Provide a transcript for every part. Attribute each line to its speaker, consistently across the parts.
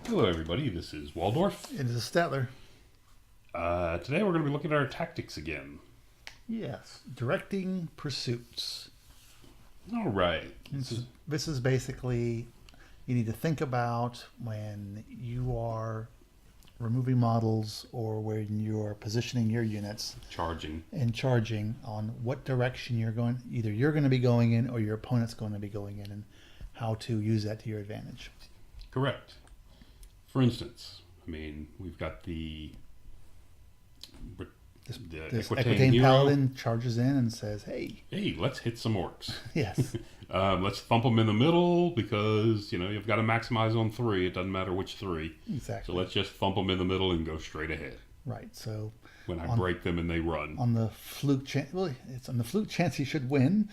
Speaker 1: Hello, everybody. This is Waldorf.
Speaker 2: It is a Statler.
Speaker 1: Today we're going to be looking at our tactics again.
Speaker 2: Yes, directing pursuits.
Speaker 1: All right.
Speaker 2: This is basically, you need to think about when you are removing models or when you're positioning your units
Speaker 1: Charging.
Speaker 2: and charging on what direction either you're going to be going in or your opponent's going to be going in, and how to use that to your advantage.
Speaker 1: Correct. For instance, we've got the
Speaker 2: This
Speaker 1: Equitane hero.
Speaker 2: Paladin charges in and says, hey,
Speaker 1: Let's hit some orcs.
Speaker 2: yes,
Speaker 1: Let's thump them in the middle because, you've got to maximize on 3. It doesn't matter which 3.
Speaker 2: exactly.
Speaker 1: So let's just thump them in the middle and go straight ahead.
Speaker 2: Right, so
Speaker 1: When I break them and they run.
Speaker 2: on the fluke chance, well, it's on the fluke chance he should win.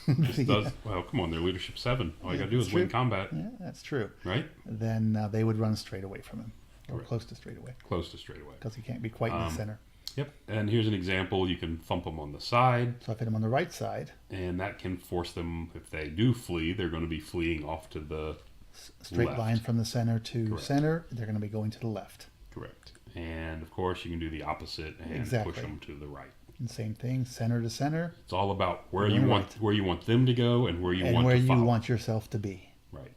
Speaker 1: Well, come on, they're leadership 7. All you got to do is
Speaker 2: that's
Speaker 1: win
Speaker 2: true.
Speaker 1: combat,
Speaker 2: Yeah, that's true.
Speaker 1: right?
Speaker 2: Then they would run straight away from him, or
Speaker 1: Correct.
Speaker 2: close to straight away,
Speaker 1: Close to straight away.
Speaker 2: because he can't be quite in the center.
Speaker 1: Yep. And here's an example. You can thump them on the side,
Speaker 2: So if I hit him on the right side,
Speaker 1: and that can force them, if they do flee, they're going to be fleeing off to the
Speaker 2: straight
Speaker 1: left.
Speaker 2: line from the center to
Speaker 1: Correct.
Speaker 2: center, they're going to be going to the left.
Speaker 1: Correct. And of course, you can do the opposite and
Speaker 2: Exactly.
Speaker 1: push them to the right.
Speaker 2: And same thing, center to center,
Speaker 1: It's all about where
Speaker 2: Going
Speaker 1: you want
Speaker 2: right.
Speaker 1: where you want them to go and where you
Speaker 2: and
Speaker 1: want
Speaker 2: where
Speaker 1: to
Speaker 2: you
Speaker 1: follow.
Speaker 2: want yourself to be.
Speaker 1: Right.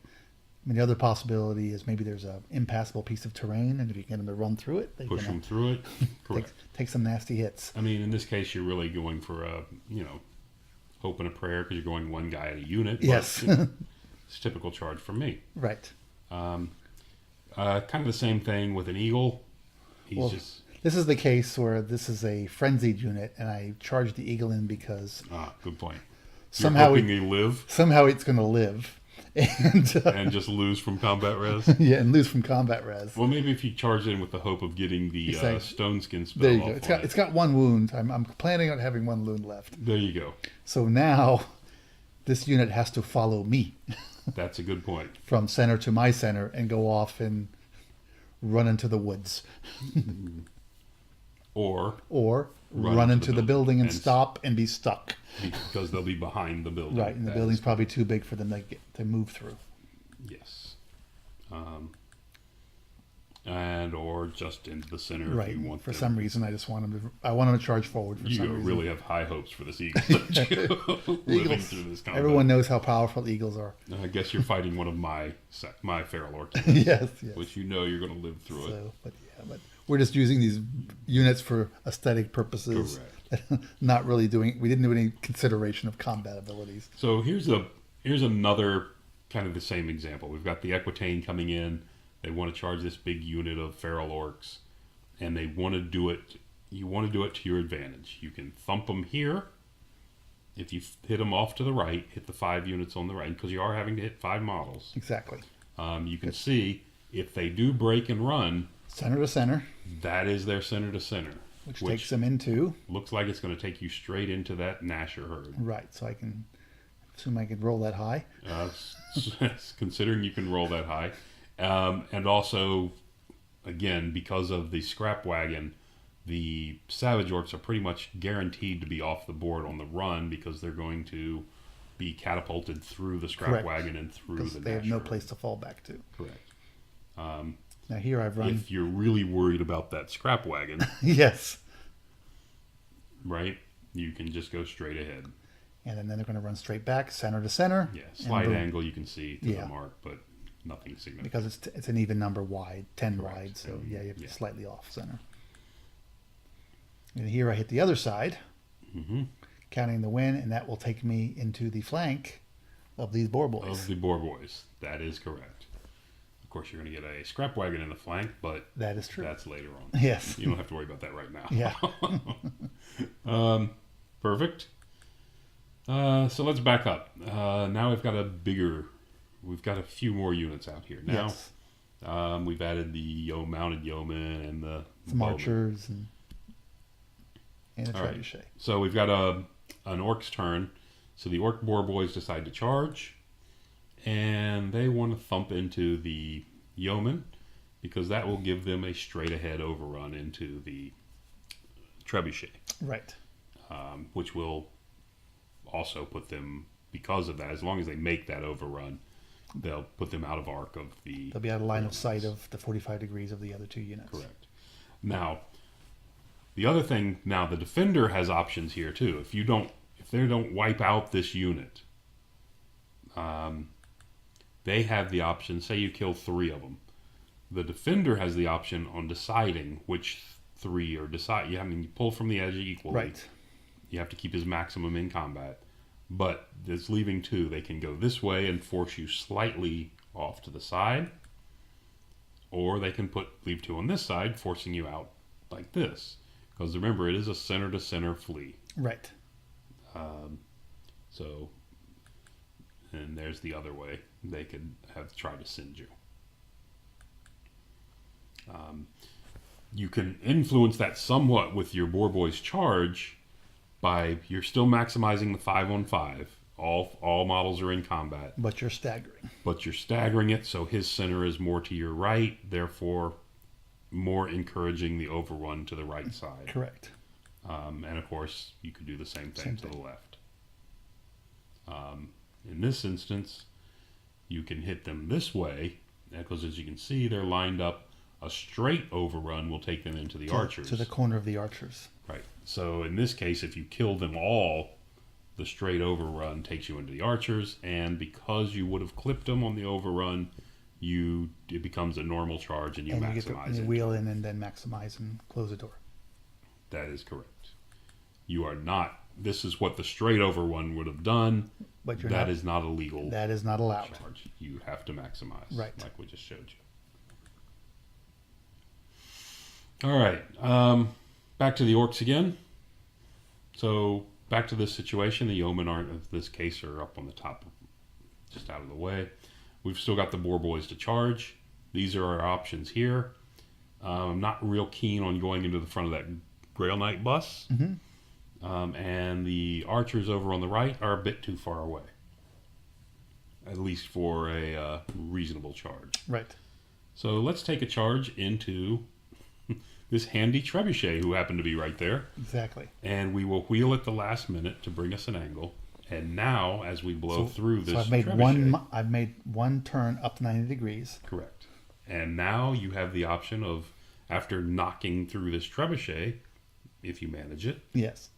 Speaker 2: The other possibility is maybe there's an impassable piece of terrain, and if you get them to run through it, they
Speaker 1: Push
Speaker 2: can
Speaker 1: them through it. Correct.
Speaker 2: take some nasty hits.
Speaker 1: In this case, you're really going for a hope and a prayer because you're going one guy at a unit. but,
Speaker 2: Yes.
Speaker 1: It's typical charge from me.
Speaker 2: Right.
Speaker 1: Kind of the same thing with an eagle. He's
Speaker 2: Well,
Speaker 1: just
Speaker 2: this is the case where this is a frenzied unit, and I charged the eagle in because
Speaker 1: good point.
Speaker 2: somehow
Speaker 1: you're hoping they live
Speaker 2: it's going to live, and
Speaker 1: and just lose from combat res.
Speaker 2: yeah, and lose from combat res.
Speaker 1: Well, maybe if you charge in with the hope of getting the
Speaker 2: Exactly.
Speaker 1: stone skin spell
Speaker 2: There you
Speaker 1: off
Speaker 2: go.
Speaker 1: on
Speaker 2: It's got one wound. I'm planning on having one wound left.
Speaker 1: There you go.
Speaker 2: So now this unit has to follow me
Speaker 1: That's a good point.
Speaker 2: from center to my center and go off and run into the woods,
Speaker 1: Or
Speaker 2: or run into the building and
Speaker 1: and
Speaker 2: stop and be stuck.
Speaker 1: because they'll be behind the building.
Speaker 2: Right, and the
Speaker 1: That
Speaker 2: building's
Speaker 1: is-
Speaker 2: probably too big for them to move through.
Speaker 1: Yes. And or just into the center
Speaker 2: Right.
Speaker 1: if you want
Speaker 2: For
Speaker 1: them.
Speaker 2: some reason, I want them to charge forward for
Speaker 1: You
Speaker 2: some reason.
Speaker 1: really have high hopes for this eagle. don't you? Living
Speaker 2: Eagles.
Speaker 1: through this combat.
Speaker 2: Everyone knows how powerful eagles are.
Speaker 1: I guess you're fighting one of my feral orcs.
Speaker 2: yes.
Speaker 1: Which you're going to live through it.
Speaker 2: So, but we're just using these units for aesthetic purposes. Not really we didn't do any consideration of combat abilities.
Speaker 1: So here's another kind of the same example. We've got the Equitane coming in. They want to charge this big unit of feral orcs, and they want to do it. You want to do it to your advantage. You can thump them here. If you hit them off to the right, hit the 5 units on the right, because you are having to hit 5 models.
Speaker 2: Exactly.
Speaker 1: You can see if they do break and run,
Speaker 2: Center to center,
Speaker 1: that is their center to center,
Speaker 2: which takes them into
Speaker 1: looks like it's going to take you straight into that Nasher herd.
Speaker 2: right. So I can assume I could roll that high.
Speaker 1: Considering you can roll that high. And also, again, because of the scrap wagon, the Savage Orcs are pretty much guaranteed to be off the board on the run because they're going to be catapulted through the scrap
Speaker 2: Correct.
Speaker 1: wagon and through
Speaker 2: Because
Speaker 1: the
Speaker 2: they have no
Speaker 1: Nasher.
Speaker 2: place to fall back to.
Speaker 1: Correct.
Speaker 2: Now here I've run.
Speaker 1: If you're really worried about that scrap wagon,
Speaker 2: yes.
Speaker 1: right, you can just go straight ahead.
Speaker 2: And then they're going to run straight back, center to center.
Speaker 1: Yeah,
Speaker 2: and
Speaker 1: slight
Speaker 2: boom.
Speaker 1: angle you can see to
Speaker 2: Yeah.
Speaker 1: the mark, but nothing significant.
Speaker 2: Because it's an even number wide, 10
Speaker 1: Correct.
Speaker 2: wide. So
Speaker 1: And,
Speaker 2: yeah, you have to
Speaker 1: yeah.
Speaker 2: be slightly off center. And here I hit the other side,
Speaker 1: Mm-hmm.
Speaker 2: counting the win, and that will take me into the flank of these boar boys.
Speaker 1: Of the Boar Boys. That is correct. Of course, you're going to get a scrap wagon in the flank, but
Speaker 2: That is true.
Speaker 1: that's later on.
Speaker 2: Yes.
Speaker 1: You don't have to worry about that right now.
Speaker 2: Yeah.
Speaker 1: Perfect. So let's back up. Now we've got a few more units out here. Now,
Speaker 2: Yes.
Speaker 1: we've added the mounted yeoman and the
Speaker 2: Some
Speaker 1: bowmen.
Speaker 2: archers and a
Speaker 1: All right.
Speaker 2: trebuchet.
Speaker 1: So we've got an orc's turn. So the orc boar boys decide to charge, and they want to thump into the yeoman because that will give them a straight ahead overrun into the trebuchet,
Speaker 2: Right.
Speaker 1: which will also put them, because of that, as long as they make that overrun, they'll put them out of arc of the.
Speaker 2: They'll be out of line of sight of the 45 degrees of the other two units.
Speaker 1: Correct. Now, the other thing, now the defender has options here too. If they don't wipe out this unit, they have the option. Say you kill 3 of them, the defender has the option on deciding which 3 are decide. I mean, you pull from the edge equally.
Speaker 2: Right.
Speaker 1: You have to keep his maximum in combat, but it's leaving 2. They can go this way and force you slightly off to the side, or they can leave 2 on this side, forcing you out like this. Because remember, it is a center to center flee.
Speaker 2: Right.
Speaker 1: So, and there's the other way. They could have tried to send you. You can influence that somewhat with your Boar Boy's charge by you're still maximizing the 5-on-5. All models are in combat.
Speaker 2: But you're staggering.
Speaker 1: But you're staggering it, so his center is more to your right, therefore more encouraging the overrun to the right side.
Speaker 2: Correct.
Speaker 1: And of course, you could do the same thing
Speaker 2: Same
Speaker 1: to
Speaker 2: thing.
Speaker 1: the left. In this instance, you can hit them this way, because as you can see, they're lined up. A straight overrun will take them into the archers.
Speaker 2: To the corner of the archers.
Speaker 1: Right. So in this case, if you kill them all, the straight overrun takes you into the archers, and because you would have clipped them on the overrun, it becomes a normal charge, and you
Speaker 2: And you get
Speaker 1: maximize
Speaker 2: to
Speaker 1: it.
Speaker 2: wheel in and then maximize and close the door.
Speaker 1: That is correct. You are not. This is what the straight overrun would have done.
Speaker 2: But you're
Speaker 1: That
Speaker 2: not,
Speaker 1: is not a legal
Speaker 2: that is not allowed.
Speaker 1: charge. You have to maximize,
Speaker 2: Right.
Speaker 1: like we just showed you. All right, back to the orcs again. So back to this situation. The yeomen aren't, in this case, are up on the top, just out of the way. We've still got the Boar Boys to charge. These are our options here. I'm not real keen on going into the front of that Grail Knight bus. And the archers over on the right are a bit too far away, at least for a reasonable charge.
Speaker 2: Right.
Speaker 1: So let's take a charge into this handy trebuchet who happened to be right there.
Speaker 2: Exactly.
Speaker 1: And we will wheel at the last minute to bring us an angle. And now, as we blow through this
Speaker 2: So I've made
Speaker 1: trebuchet,
Speaker 2: I've made one turn up to 90 degrees.
Speaker 1: correct. And now you have the option of, after knocking through this trebuchet, if you manage it,
Speaker 2: Yes.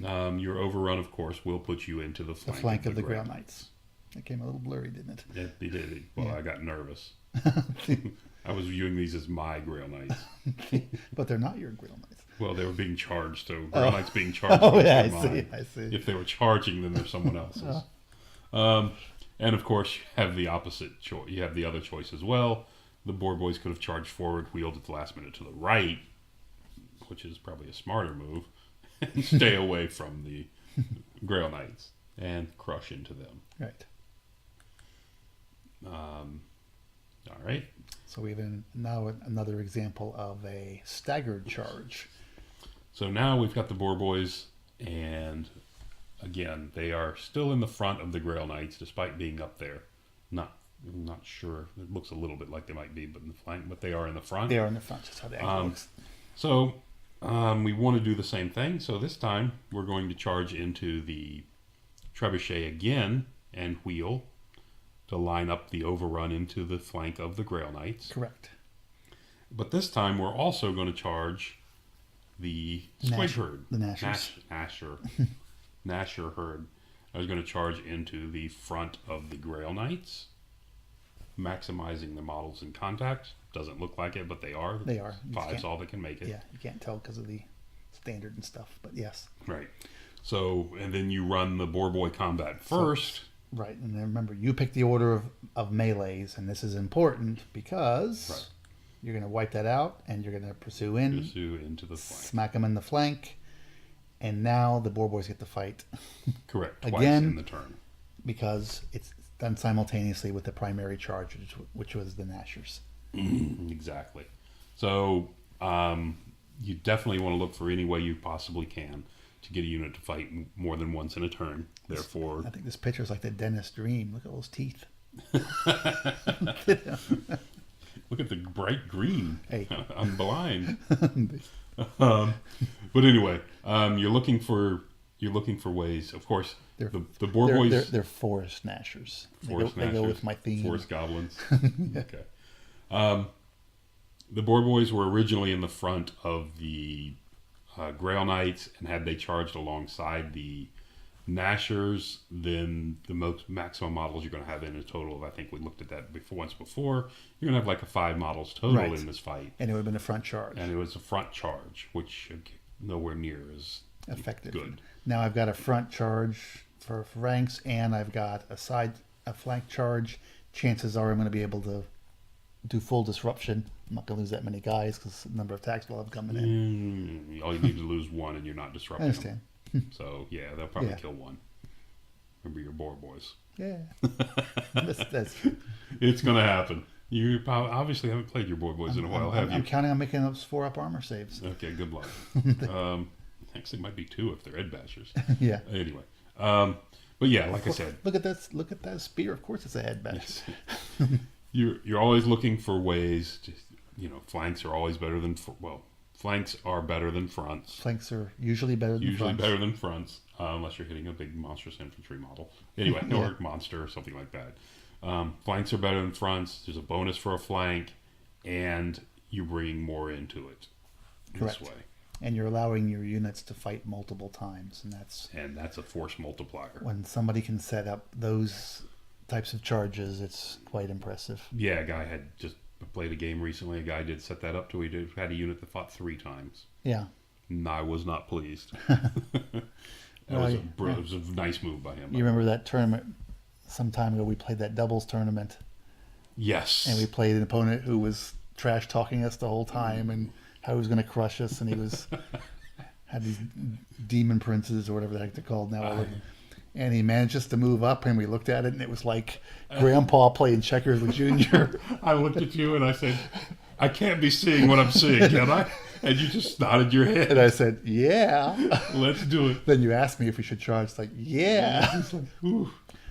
Speaker 1: your overrun, of course, will put you into the
Speaker 2: The
Speaker 1: flank,
Speaker 2: flank of the
Speaker 1: Grail
Speaker 2: Grail Knights. It came a little blurry, didn't it?
Speaker 1: It did. Well,
Speaker 2: Yeah.
Speaker 1: I got nervous. I was viewing these as my Grail Knights.
Speaker 2: But they're not your Grail Knights.
Speaker 1: Well, they were being charged, so Grail Knights being charged.
Speaker 2: Oh,
Speaker 1: was
Speaker 2: yeah, I
Speaker 1: mine.
Speaker 2: see. I see.
Speaker 1: If they were charging, then they're someone else's. And of course, you have the opposite choice. You have the other choice as well. The Boar Boys could have charged forward, wheeled at the last minute to the right, which is probably a smarter move, and stay away from the Grail Knights and crush into them.
Speaker 2: Right.
Speaker 1: All right.
Speaker 2: So we have now another example of a staggered charge.
Speaker 1: So now we've got the Boar Boys, and again, they are still in the front of the Grail Knights, despite being up there. Not sure. It looks a little bit like they might be, but in the flank. But they are in the front.
Speaker 2: They are in the front. Just how the angle looks.
Speaker 1: So we want to do the same thing. So this time we're going to charge into the trebuchet again and wheel to line up the overrun into the flank of the Grail Knights.
Speaker 2: Correct.
Speaker 1: But this time we're also going to charge the Squig herd.
Speaker 2: The Nashers.
Speaker 1: Nasher herd. I was going to charge into the front of the Grail Knights, maximizing the models in contact. Doesn't look like it, but they are.
Speaker 2: They are. You
Speaker 1: 5's
Speaker 2: can't-
Speaker 1: all that can make it.
Speaker 2: Yeah, you can't tell because of the standard and stuff, but yes.
Speaker 1: Right. So, and then you run the Boar Boy combat first.
Speaker 2: Right, and then remember, you pick the order of melees, and this is important because
Speaker 1: Right.
Speaker 2: you're going to wipe that out, and you're going to pursue in,
Speaker 1: Pursue into the flank.
Speaker 2: smack them in the flank, and now the Boar Boys get to fight
Speaker 1: Correct. Twice
Speaker 2: Again-
Speaker 1: in the turn.
Speaker 2: because it's done simultaneously with the primary charge, which was the Nashers.
Speaker 1: Exactly. So, you definitely want to look for any way you possibly can to get a unit to fight more than once in a turn. Therefore,
Speaker 2: I think this picture is like the dentist dream. Look at all those teeth.
Speaker 1: look at the bright green.
Speaker 2: Hey.
Speaker 1: I'm blind. But anyway, you're looking for you're looking for ways. Of course,
Speaker 2: They're-
Speaker 1: the board boys,
Speaker 2: They're forest gnashers.
Speaker 1: forest
Speaker 2: They go
Speaker 1: gnashers,
Speaker 2: with my theme.
Speaker 1: forest goblins. Okay. The board boys were originally in the front of the Grail Knights, and had they charged alongside the Nashers, then the most maximum models you're going to have in a total of, I think we looked at that once before, you're going to have like 5 models total
Speaker 2: Right.
Speaker 1: in this fight.
Speaker 2: And it would have been a front charge.
Speaker 1: And it was a front charge, which nowhere near is
Speaker 2: Effective.
Speaker 1: good.
Speaker 2: Now I've got a front charge for ranks, and I've got a flank charge. Chances are I'm going to be able to do full disruption. I'm not going to lose that many guys because the number of attacks will have coming in.
Speaker 1: All you need to lose one, and you're not
Speaker 2: I
Speaker 1: disrupting
Speaker 2: understand.
Speaker 1: them. So yeah, they'll probably
Speaker 2: Yeah.
Speaker 1: kill one. Remember your board boys.
Speaker 2: Yeah. that's
Speaker 1: It's going to happen. You obviously haven't played your board boys in a while, have you?
Speaker 2: I'm counting on making those 4-up armor saves.
Speaker 1: Okay, good luck. Actually, it might be 2 if they're Ed Bashers.
Speaker 2: Yeah.
Speaker 1: Anyway, but yeah, like I said,
Speaker 2: Look at this. Look at that spear. Of course, it's a head bash.
Speaker 1: you're always looking for ways to, flanks are always better than flanks are better than fronts.
Speaker 2: Flanks are usually better than
Speaker 1: Usually
Speaker 2: fronts.
Speaker 1: better than fronts, unless you're hitting a big monstrous infantry model. Anyway,
Speaker 2: Yeah.
Speaker 1: or monster or something like that. Flanks are better than fronts. There's a bonus for a flank, and you're bringing more into it
Speaker 2: Correct.
Speaker 1: this way.
Speaker 2: And you're allowing your units to fight multiple times, and that's
Speaker 1: A force multiplier.
Speaker 2: when somebody can set up those types of charges. It's quite impressive.
Speaker 1: Yeah, a guy had just played a game recently. A guy did set that up to had a unit that fought 3 times.
Speaker 2: Yeah.
Speaker 1: And I was not pleased.
Speaker 2: Well,
Speaker 1: It was a nice move by him.
Speaker 2: You remember that tournament some time ago? We played that doubles tournament,
Speaker 1: Yes.
Speaker 2: and we played an opponent who was trash talking us the whole time and how he was going to crush us, and he was had these demon princes or whatever the heck they're called now. And he manages to move up, and we looked at it, and it was like Grandpa playing checkers with Junior.
Speaker 1: I looked at you and I said, I can't be seeing what I'm seeing, can I? And you just nodded your
Speaker 2: And
Speaker 1: head.
Speaker 2: I said, "Yeah."
Speaker 1: Let's do it.
Speaker 2: Then you asked me if we should charge. It's like, "Yeah."
Speaker 1: Ooh.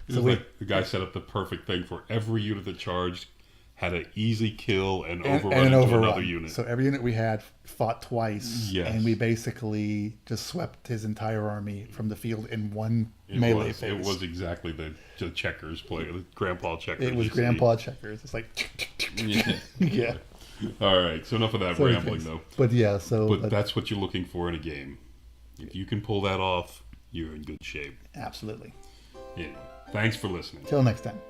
Speaker 1: It
Speaker 2: So
Speaker 1: was
Speaker 2: we-
Speaker 1: like the guy set up the perfect thing for every unit that charged had an easy kill and overrun
Speaker 2: and an
Speaker 1: into
Speaker 2: overrun.
Speaker 1: another unit.
Speaker 2: So every unit we had fought twice,
Speaker 1: Yes.
Speaker 2: and we basically just swept his entire army from the field in one melee phase.
Speaker 1: It was exactly the checkers play, the grandpa checkers.
Speaker 2: It was
Speaker 1: you see.
Speaker 2: Grandpa checkers. It's like,
Speaker 1: Yeah.
Speaker 2: yeah.
Speaker 1: All right, so enough of that
Speaker 2: So
Speaker 1: rambling,
Speaker 2: things.
Speaker 1: though.
Speaker 2: But yeah, so
Speaker 1: But that's what you're looking for in a game. If you can pull that off, you're in good shape.
Speaker 2: absolutely.
Speaker 1: Anyway, thanks for listening.
Speaker 2: Till next time.